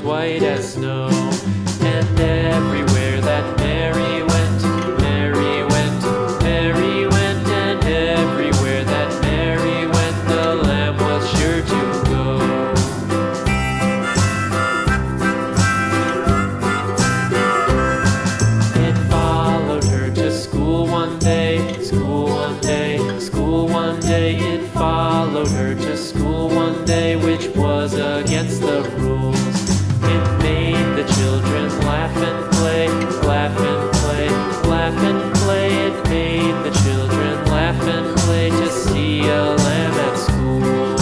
white as snow. And everywhere that Mary went, Mary went, Mary went, and everywhere that Mary went, the lamb was sure to go. It followed her to school one day, school one day, school one day. It followed her to school one day, which was against the rules. It made the children laugh and play, laugh and play, laugh and play. It made the children laugh and play to see a lamb at school.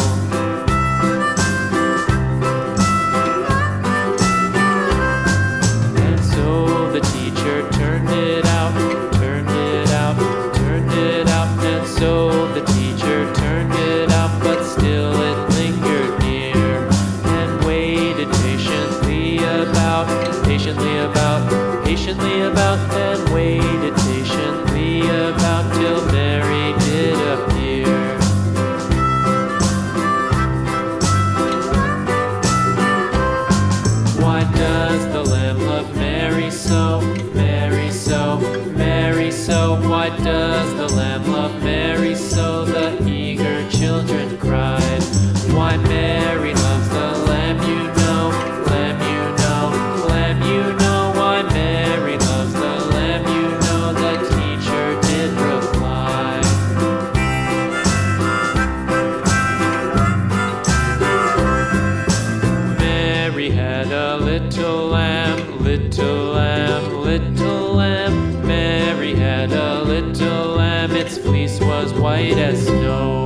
And so the teacher turned it out, turned it out, turned it out. And so the teacher turned it out, but still it lingered near and waited patiently about, and waited patiently about till Mary did appear. Why does the lamb love Mary so, Mary so, Mary so? Why does the lamb love Mary so? The eager children cried. Why Mary loves the lamb, you know, lamb, you know, lamb, you know. Why Mary loves the lamb, you know, the teacher did reply. Mary had a little lamb, little lamb, little lamb. Mary had a little lamb, its fleece was white as snow.